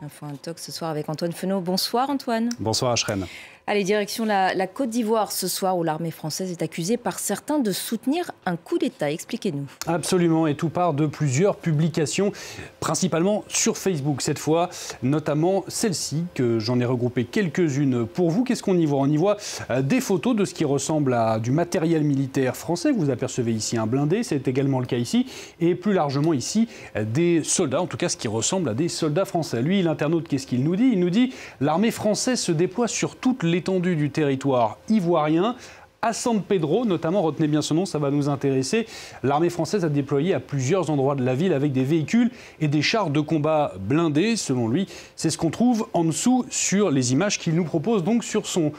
Info Intox ce soir avec Antoine Fenot. Bonsoir Antoine. Bonsoir Ashrène. Allez, direction la Côte d'Ivoire ce soir où l'armée française est accusée par certains de soutenir un coup d'État. Expliquez-nous. Absolument, et tout part de plusieurs publications, principalement sur Facebook cette fois, notamment celle-ci, que j'en ai regroupé quelques-unes pour vous. Qu'est-ce qu'on y voit? On y voit des photos de ce qui ressemble à du matériel militaire français. Vous apercevez ici un blindé, c'est également le cas ici, et plus largement ici des soldats, en tout cas ce qui ressemble à des soldats français. Lui, l'internaute, qu'est-ce qu'il nous dit? Il nous dit « L'armée française se déploie sur toute l'étendue du territoire ivoirien ». À San Pedro, notamment, retenez bien ce nom, ça va nous intéresser. L'armée française a déployé à plusieurs endroits de la ville avec des véhicules et des chars de combat blindés. Selon lui, c'est ce qu'on trouve en dessous sur les images qu'il nous propose donc sur son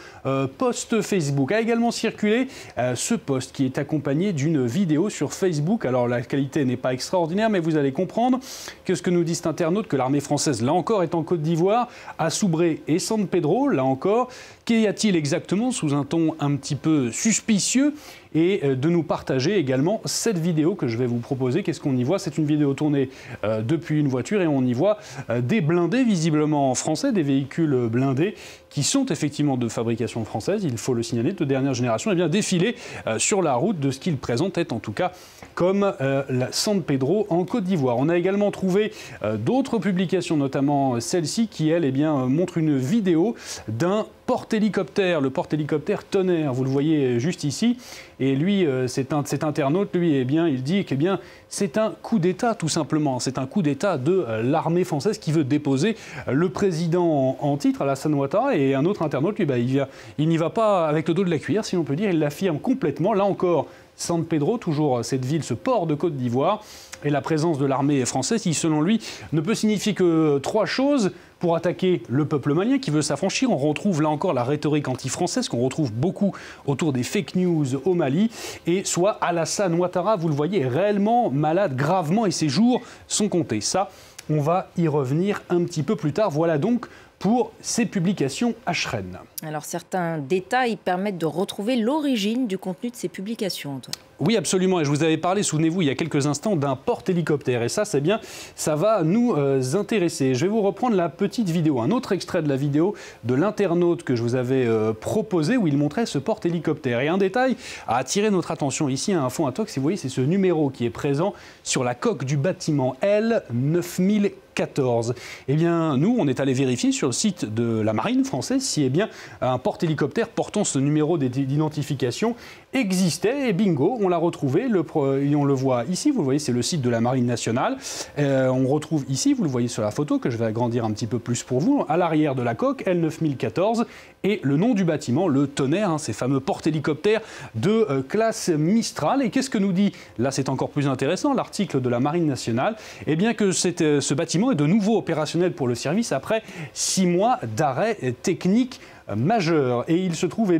post Facebook. A également circulé ce post qui est accompagné d'une vidéo sur Facebook. Alors la qualité n'est pas extraordinaire, mais vous allez comprendre que ce que nous dit cet internaute, que l'armée française, là encore, est en Côte d'Ivoire, à Soubré et San Pedro, là encore. Qu'y a-t-il exactement, sous un ton un petit peu suspicieux, et de nous partager également cette vidéo que je vais vous proposer. Qu'est-ce qu'on y voit? C'est une vidéo tournée depuis une voiture et on y voit des blindés visiblement français, des véhicules blindés qui sont effectivement de fabrication française, il faut le signaler, de dernière génération, et bien défiler sur la route de ce qu'il présentait en tout cas comme la San Pedro en Côte d'Ivoire. On a également trouvé d'autres publications, notamment celle-ci qui, elle, montre une vidéo d'un porte-hélicoptère, le porte-hélicoptère Tonnerre, vous le voyez juste ici. Et lui, cet internaute, lui, il dit que c'est un coup d'État, tout simplement. C'est un coup d'État de l'armée française qui veut déposer le président en titre, Alassane Ouattara. Et un autre internaute, lui, il n'y va pas avec le dos de la cuillère, si l'on peut dire. Il l'affirme complètement. Là encore, San Pedro, toujours cette ville, ce port de Côte d'Ivoire, et la présence de l'armée française qui, selon lui, ne peut signifier que trois choses. Pour attaquer le peuple malien qui veut s'affranchir, on retrouve là encore la rhétorique anti-française qu'on retrouve beaucoup autour des fake news au Mali. Et soit Alassane Ouattara, vous le voyez, est réellement malade, gravement, et ses jours sont comptés. Ça, on va y revenir un petit peu plus tard. Voilà donc pour ces publications Ashrène. Alors certains détails permettent de retrouver l'origine du contenu de ces publications, Antoine. Oui, absolument. Et je vous avais parlé, souvenez-vous, il y a quelques instants, d'un porte-hélicoptère. Et ça, c'est bien, ça va nous intéresser. Je vais vous reprendre la petite vidéo, un autre extrait de la vidéo de l'internaute que je vous avais proposé, où il montrait ce porte-hélicoptère. Et un détail a attiré notre attention ici à Info Intox, vous voyez, c'est ce numéro qui est présent sur la coque du bâtiment L9014. Eh bien, nous, on est allé vérifier sur le site de la marine française si un porte-hélicoptère portant ce numéro d'identification existait, et bingo, on l'a retrouvé, et on le voit ici, vous le voyez, c'est le site de la Marine nationale. On retrouve ici, vous le voyez sur la photo, que je vais agrandir un petit peu plus pour vous, à l'arrière de la coque, L9014, et le nom du bâtiment, le Tonnerre, ces fameux porte-hélicoptères de classe Mistral. Et qu'est-ce que nous dit, là c'est encore plus intéressant, l'article de la Marine nationale, eh bien que ce bâtiment est de nouveau opérationnel pour le service après 6 mois d'arrêt technique majeur. Et il se trouve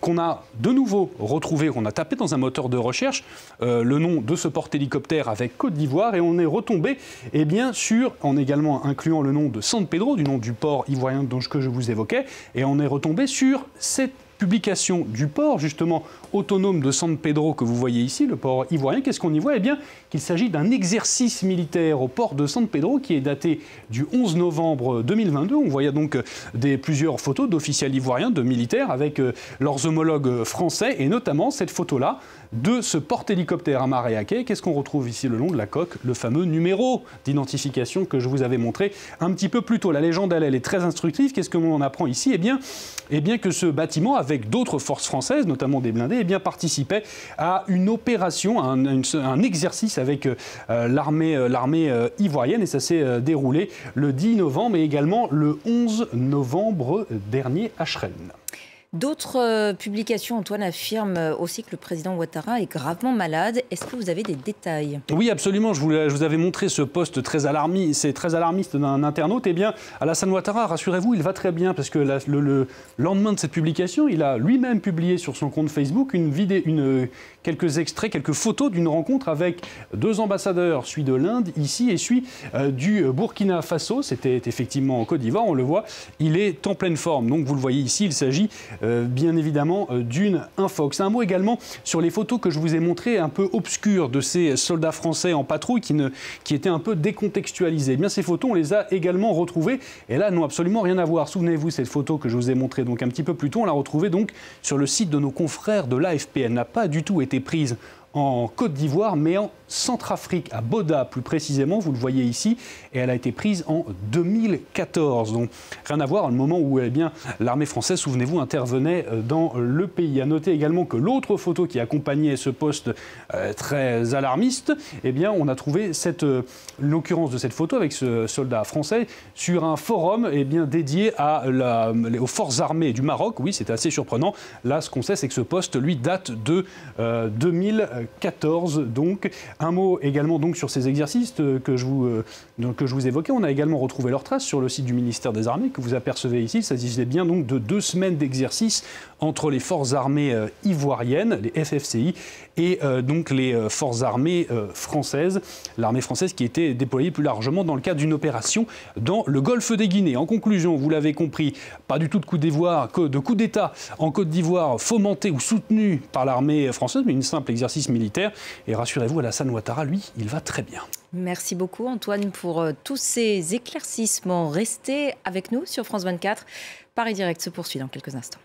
qu'on a de nouveau retrouvé, qu'on a tapé dans un moteur de recherche le nom de ce porte-hélicoptère avec Côte d'Ivoire, et on est retombé en également incluant le nom de San Pedro, du nom du port ivoirien que je vous évoquais, et on est retombé sur cette publication du port, justement, autonome de San Pedro que vous voyez ici, le port ivoirien. Qu'est-ce qu'on y voit? Eh bien, qu'il s'agit d'un exercice militaire au port de San Pedro qui est daté du 11 novembre 2022. On voyait donc plusieurs photos d'officiels ivoiriens, de militaires, avec leurs homologues français, et notamment cette photo-là de ce porte-hélicoptère amarré à quai. Qu'est-ce qu'on retrouve ici le long de la coque? Le fameux numéro d'identification que je vous avais montré un petit peu plus tôt. La légende, elle est très instructive. Qu'est-ce que l'on apprend ici? Eh bien que ce bâtiment, avec d'autres forces françaises, notamment des blindés, participait à une opération, un exercice avec l'armée ivoirienne, et ça s'est déroulé le 10 novembre et également le 11 novembre dernier à Ashrène. D'autres publications, Antoine, affirment aussi que le président Ouattara est gravement malade. Est-ce que vous avez des détails? Oui, absolument. Je vous avais montré ce post très alarmiste d'un internaute. Eh bien, Alassane Ouattara, rassurez-vous, il va très bien, parce que le lendemain de cette publication, il a lui-même publié sur son compte Facebook quelques extraits, quelques photos d'une rencontre avec 2 ambassadeurs, celui de l'Inde ici et celui du Burkina Faso. C'était effectivement en Côte d'Ivoire, on le voit, il est en pleine forme. Donc vous le voyez ici, il s'agit bien évidemment d'une infox. Un mot également sur les photos que je vous ai montrées un peu obscures de ces soldats français en patrouille qui étaient un peu décontextualisés. Eh bien, ces photos, on les a également retrouvées et là, n'ont absolument rien à voir. Souvenez-vous, cette photo que je vous ai montrée donc un petit peu plus tôt, on l'a retrouvée donc sur le site de nos confrères de l'AFP. Elle n'a pas du tout été prise en Côte d'Ivoire, mais en Centrafrique, à Boda plus précisément, vous le voyez ici, et elle a été prise en 2014. Donc rien à voir, le moment où l'armée française, souvenez-vous, intervenait dans le pays. À noter également que l'autre photo qui accompagnait ce poste très alarmiste, eh bien, on a trouvé l'occurrence de cette photo avec ce soldat français sur un forum dédié aux forces armées du Maroc. Oui, c'était assez surprenant. Là, ce qu'on sait, c'est que ce poste, lui, date de 2014. Donc, un mot également donc sur ces exercices que je vous évoquais. On a également retrouvé leurs traces sur le site du ministère des Armées que vous apercevez ici. Il s'agissait bien donc de 2 semaines d'exercice entre les forces armées ivoiriennes, les FFCI, et donc les forces armées françaises. L'armée française qui était déployée plus largement dans le cadre d'une opération dans le golfe des Guinées. En conclusion, vous l'avez compris, pas du tout de coup d'État en Côte d'Ivoire fomenté ou soutenu par l'armée française, mais une simple exercice militaire. Et rassurez-vous, Alassane Ouattara, lui, il va très bien. Merci beaucoup Antoine pour tous ces éclaircissements. Restez avec nous sur France 24. Paris Direct se poursuit dans quelques instants.